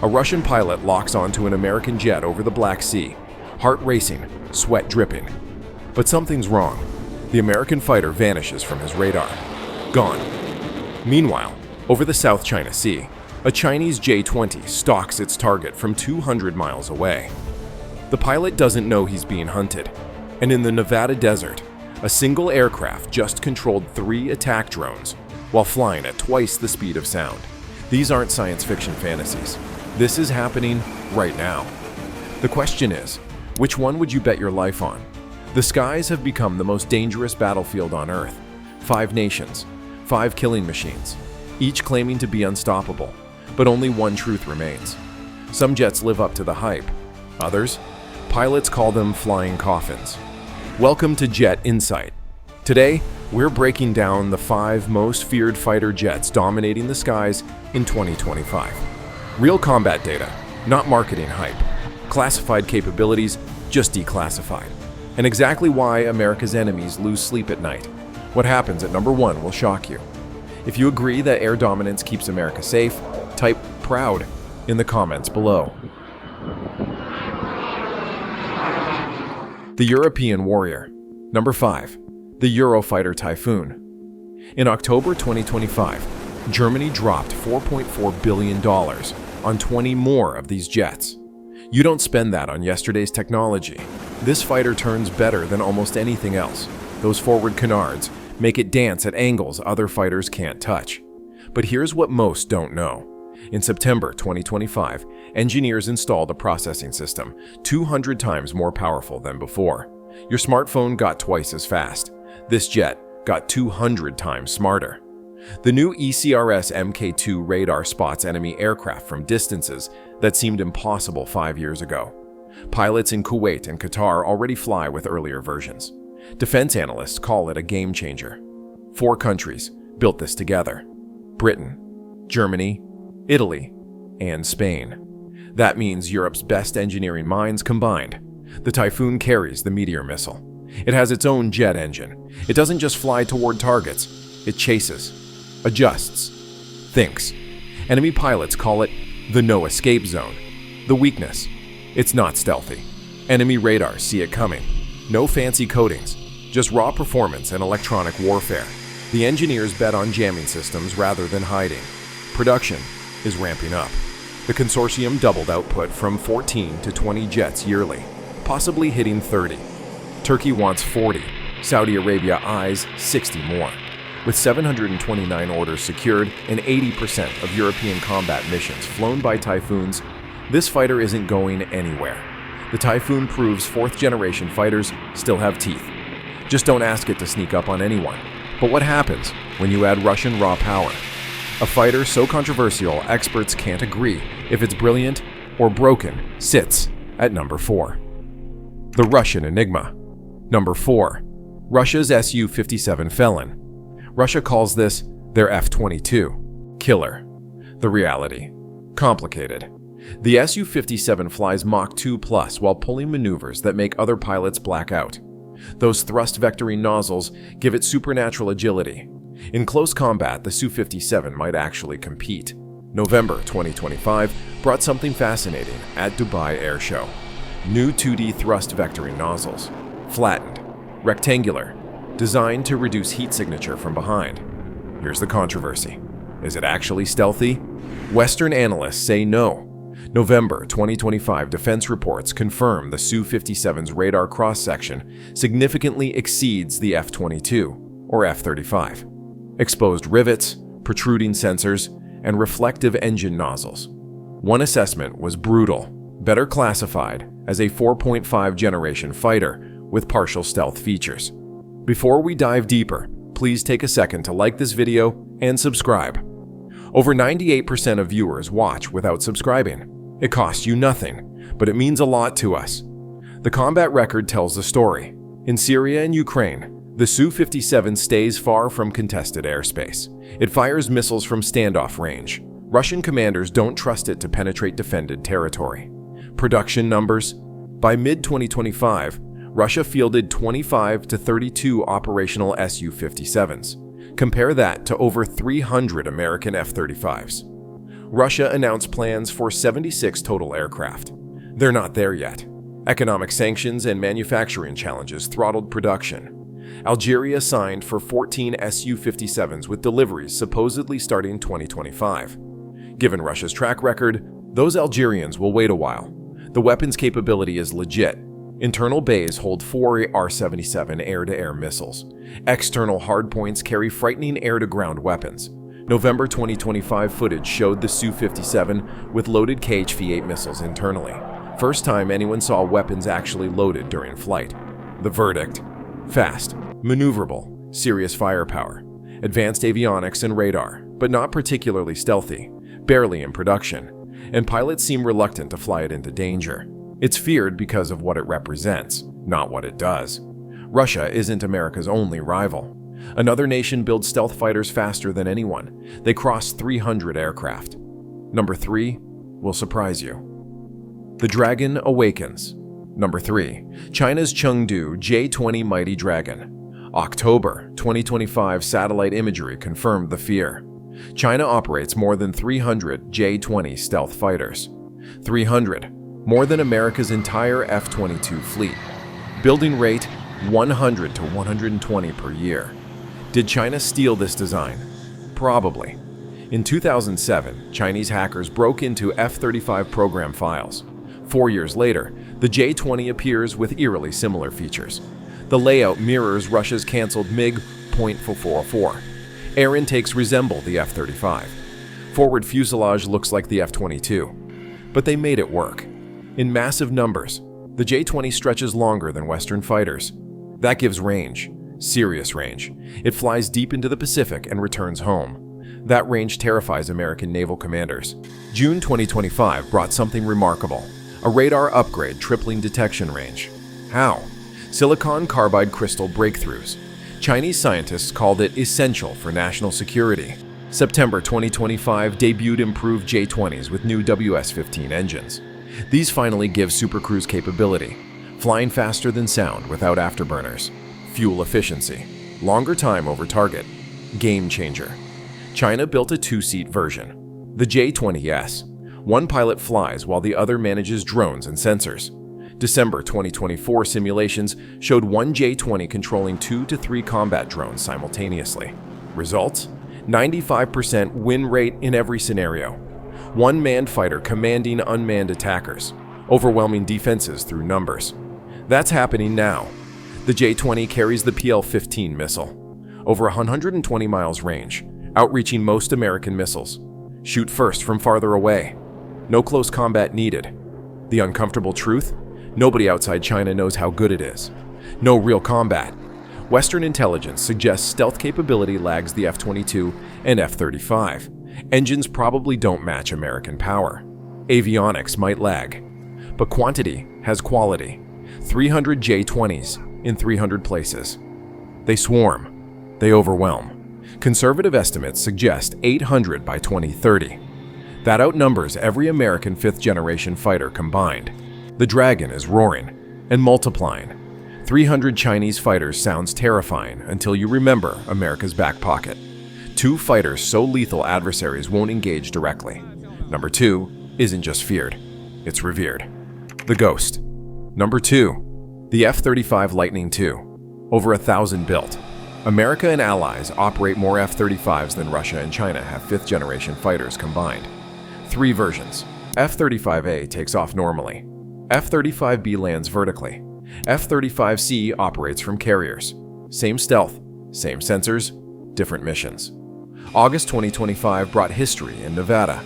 A Russian pilot locks onto an American jet over the Black Sea, heart racing, sweat dripping. But something's wrong. The American fighter vanishes from his radar. Gone. Meanwhile, over the South China Sea, a Chinese J-20 stalks its target from 200 miles away. The pilot doesn't know he's being hunted, and in the Nevada desert, a single aircraft just controlled 3 attack drones while flying at twice the speed of sound. These aren't science fiction fantasies. This is happening right now. The question is, which one would you bet your life on? The skies have become the most dangerous battlefield on Earth. 5 nations, 5 killing machines, each claiming to be unstoppable, but only one truth remains. Some jets live up to the hype. Others, pilots call them flying coffins. Welcome to Jet Insight. Today, we're breaking down the 5 most feared fighter jets dominating the skies in 2025. Real combat data, not marketing hype. Classified capabilities, just declassified. And exactly why America's enemies lose sleep at night. What happens at number 1 will shock you. If you agree that air dominance keeps America safe, type "proud" in the comments below. The European Warrior. Number 5. The Eurofighter Typhoon. In October 2025, Germany dropped $4.4 billion on 20 more of these jets. You don't spend that on yesterday's technology. This fighter turns better than almost anything else. Those forward canards make it dance at angles other fighters can't touch. But here's what most don't know. In September 2025, engineers installed a processing system 200 times more powerful than before. Your smartphone got twice as fast. This jet got 200 times smarter. The new ECRS Mk2 radar spots enemy aircraft from distances that seemed impossible 5 years ago. Pilots in Kuwait and Qatar already fly with earlier versions. Defense analysts call it a game changer. 4 countries built this together: Britain, Germany, Italy, and Spain. That means Europe's best engineering minds combined. The Typhoon carries the Meteor missile. It has its own jet engine. It doesn't just fly toward targets. It chases, adjusts, thinks. Enemy pilots call it the no-escape zone. The weakness: it's not stealthy. Enemy radars see it coming. No fancy coatings, just raw performance and electronic warfare. The engineers bet on jamming systems rather than hiding. Production is ramping up. The consortium doubled output from 14 to 20 jets yearly, possibly hitting 30. Turkey wants 40. Saudi Arabia eyes 60 more. With 729 orders secured and 80% of European combat missions flown by Typhoons, this fighter isn't going anywhere. The Typhoon proves 4th-generation fighters still have teeth. Just don't ask it to sneak up on anyone. But what happens when you add Russian raw power? A fighter so controversial experts can't agree if it's brilliant or broken sits at number 4. The Russian Enigma. Number 4. Russia's Su-57 Felon. Russia calls this their F-22 killer. The reality: complicated. The Su-57 flies Mach 2+ while pulling maneuvers that make other pilots black out. Those thrust vectoring nozzles give it supernatural agility. In close combat, the Su-57 might actually compete. November 2025 brought something fascinating at Dubai Air Show. New 2D thrust vectoring nozzles. Flattened, rectangular, designed to reduce heat signature from behind. Here's the controversy. Is it actually stealthy? Western analysts say no. November 2025 defense reports confirm the Su-57's radar cross-section significantly exceeds the F-22 or F-35. Exposed rivets, protruding sensors, and reflective engine nozzles. One assessment was brutal, better classified as a 4.5 generation fighter with partial stealth features. Before we dive deeper, please take a second to like this video and subscribe. Over 98% of viewers watch without subscribing. It costs you nothing, but it means a lot to us. The combat record tells the story. In Syria and Ukraine, the Su-57 stays far from contested airspace. It fires missiles from standoff range. Russian commanders don't trust it to penetrate defended territory. Production numbers: by mid-2025, Russia fielded 25 to 32 operational Su-57s. Compare that to over 300 American F-35s. Russia announced plans for 76 total aircraft. They're not there yet. Economic sanctions and manufacturing challenges throttled production. Algeria signed for 14 Su-57s with deliveries supposedly starting 2025. Given Russia's track record, those Algerians will wait a while. The weapon's capability is legit. Internal bays hold 4 R-77 air-to-air missiles. External hardpoints carry frightening air-to-ground weapons. November 2025 footage showed the Su-57 with loaded KHV-8 missiles internally. First time anyone saw weapons actually loaded during flight. The verdict: fast, maneuverable, serious firepower, advanced avionics and radar, but not particularly stealthy, barely in production, and pilots seem reluctant to fly it into danger. It's feared because of what it represents, not what it does. Russia isn't America's only rival. Another nation builds stealth fighters faster than anyone. They cross 300 aircraft. Number 3 will surprise you. The Dragon awakens. Number 3. China's Chengdu J-20 Mighty Dragon. October 2025 satellite imagery confirmed the fear. China operates more than 300 J-20 stealth fighters. 300, more than America's entire F-22 fleet. Building rate 100 to 120 per year. Did China steal this design? Probably. In 2007, Chinese hackers broke into F-35 program files. 4 years later, the J-20 appears with eerily similar features. The layout mirrors Russia's canceled MiG-404. Air intakes resemble the F-35. Forward fuselage looks like the F-22. But they made it work. In massive numbers, the J-20 stretches longer than Western fighters. That gives range, serious range. It flies deep into the Pacific and returns home. That range terrifies American naval commanders. June 2025 brought something remarkable. A radar upgrade tripling detection range. How? Silicon carbide crystal breakthroughs. Chinese scientists called it essential for national security. September 2025 debuted improved J-20s with new WS-15 engines. These finally give supercruise capability, flying faster than sound without afterburners, fuel efficiency, longer time over target, game changer. China built a 2-seat version, the J-20S. One pilot flies while the other manages drones and sensors. December 2024 simulations showed one J-20 controlling 2 to 3 combat drones simultaneously. Results? 95% win rate in every scenario. One manned fighter commanding unmanned attackers, overwhelming defenses through numbers. That's happening now. The J-20 carries the PL-15 missile. Over 120 miles range, outreaching most American missiles. Shoot first from farther away. No close combat needed. The uncomfortable truth? Nobody outside China knows how good it is. No real combat. Western intelligence suggests stealth capability lags the F-22 and F-35. Engines probably don't match American power. Avionics might lag. But quantity has quality. 300 J-20s in 300 places. They swarm. They overwhelm. Conservative estimates suggest 800 by 2030. That outnumbers every American 5th-generation fighter combined. The Dragon is roaring and multiplying. 300 Chinese fighters sounds terrifying until you remember America's back pocket. 2 fighters so lethal adversaries won't engage directly. Number 2 isn't just feared, it's revered. The Ghost. Number 2, the F-35 Lightning II. Over 1,000 built. America and allies operate more F-35s than Russia and China have 5th-generation fighters combined. 3 versions. F-35A takes off normally. F-35B lands vertically. F-35C operates from carriers. Same stealth, same sensors, different missions. August 2025 brought history in Nevada.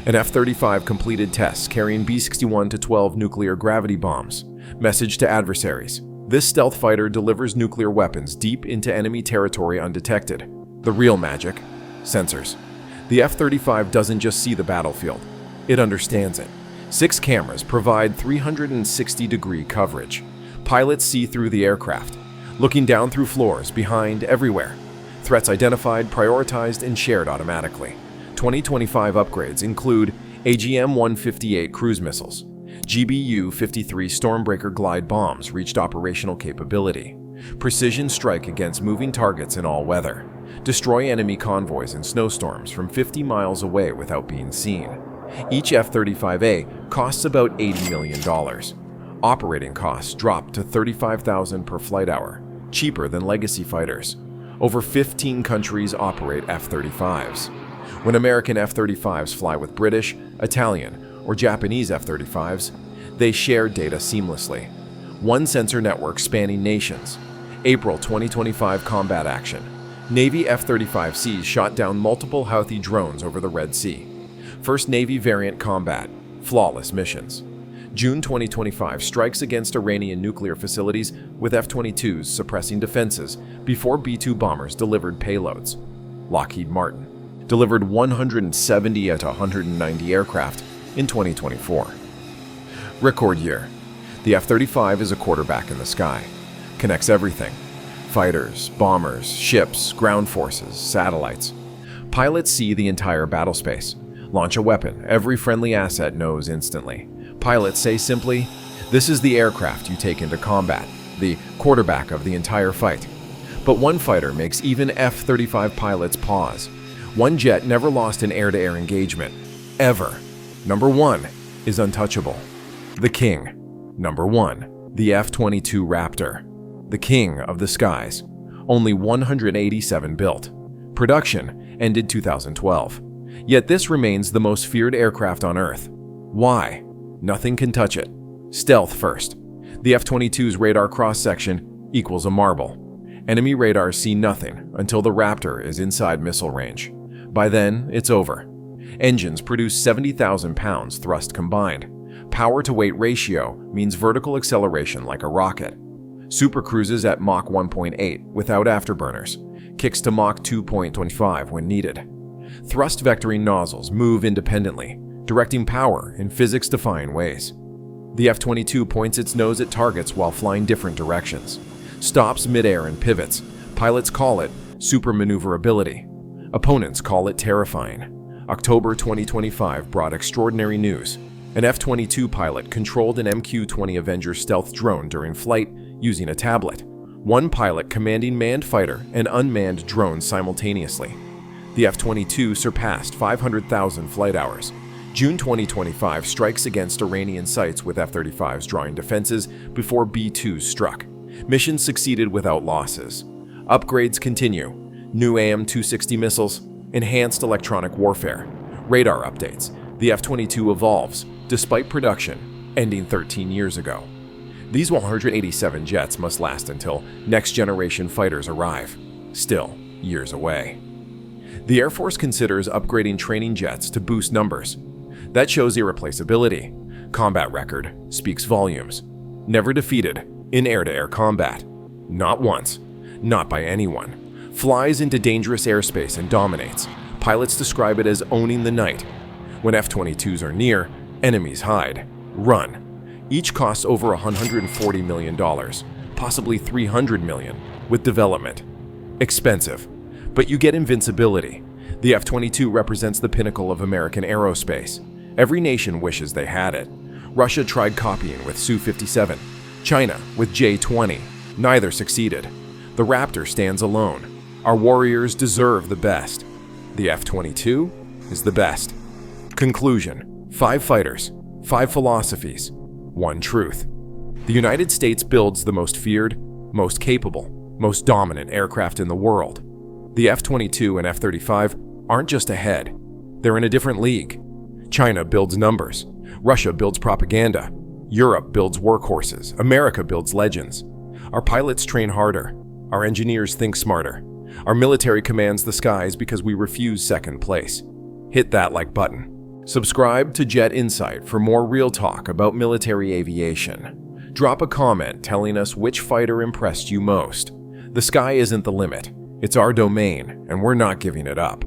An F-35 completed tests carrying B-61-12 nuclear gravity bombs. Message to adversaries. This stealth fighter delivers nuclear weapons deep into enemy territory undetected. The real magic? Sensors. The F-35 doesn't just see the battlefield. It understands it. 6 cameras provide 360-degree coverage. Pilots see through the aircraft, looking down through floors, behind, everywhere. Threats identified, prioritized, and shared automatically. 2025 upgrades include AGM-158 cruise missiles. GBU-53 Stormbreaker glide bombs reached operational capability. Precision strike against moving targets in all weather. destroy enemy convoys in snowstorms from 50 miles away without being seen. Each F-35A costs about $80 million. Operating costs drop to $35,000 per flight hour, cheaper than legacy fighters. Over 15 countries operate F-35s. When American F-35s fly with British, Italian, or Japanese F-35s, they share data seamlessly. One sensor network spanning nations. April 2025 combat action. Navy F-35Cs shot down multiple Houthi drones over the Red Sea. First Navy variant combat. Flawless missions. June 2025 strikes against Iranian nuclear facilities with F-22s suppressing defenses before B-2 bombers delivered payloads. Lockheed Martin delivered 170 out of 190 aircraft in 2024. Record year. The F-35 is a quarterback in the sky. Connects everything. Fighters, bombers, ships, ground forces, satellites. Pilots see the entire battle space. Launch a weapon, every friendly asset knows instantly. Pilots say simply, "This is the aircraft you take into combat," the quarterback of the entire fight. But one fighter makes even F-35 pilots pause. One jet never lost an air-to-air engagement, ever. Number 1 is untouchable. The king. Number 1, the F-22 Raptor. The king of the skies. Only 187 built. Production ended 2012. Yet this remains the most feared aircraft on Earth. Why? Nothing can touch it. Stealth first. The F-22's radar cross-section equals a marble. Enemy radars see nothing until the Raptor is inside missile range. By then, it's over. Engines produce 70,000 pounds thrust combined. Power-to-weight ratio means vertical acceleration like a rocket. Supercruises at Mach 1.8 without afterburners. Kicks to Mach 2.25 when needed. Thrust vectoring nozzles move independently, directing power in physics-defying ways. The F-22 points its nose at targets while flying different directions. Stops midair and pivots. Pilots call it super maneuverability. Opponents call it terrifying. October 2025 brought extraordinary news. An F-22 pilot controlled an MQ-20 Avenger stealth drone during flight using a tablet. One pilot commanding manned fighter and unmanned drones simultaneously. The F-22 surpassed 500,000 flight hours. June 2025 strikes against Iranian sites with F-35s drawing defenses before B-2s struck. Mission succeeded without losses. Upgrades continue. New AM-260 missiles, enhanced electronic warfare, radar updates. The F-22 evolves, despite production ending 13 years ago. These 187 jets must last until next-generation fighters arrive, still years away. The Air Force considers upgrading training jets to boost numbers. That shows irreplaceability. Combat record speaks volumes. Never defeated in air-to-air combat. Not once. Not by anyone. Flies into dangerous airspace and dominates. Pilots describe it as owning the night. When F-22s are near, enemies hide. Run. Each costs over $140 million, possibly $300 million, with development. Expensive. But you get invincibility. The F-22 represents the pinnacle of American aerospace. Every nation wishes they had it. Russia tried copying with Su-57. China with J-20. Neither succeeded. The Raptor stands alone. Our warriors deserve the best. The F-22 is the best. Conclusion: 5 fighters, 5 philosophies, 1 truth. The United States builds the most feared, most capable, most dominant aircraft in the world. The F-22 and F-35 aren't just ahead. They're in a different league. China builds numbers. Russia builds propaganda. Europe builds workhorses. America builds legends. Our pilots train harder. Our engineers think smarter. Our military commands the skies because we refuse second place. Hit that like button. Subscribe to Jet Insight for more real talk about military aviation. Drop a comment telling us which fighter impressed you most. The sky isn't the limit. It's our domain, and we're not giving it up.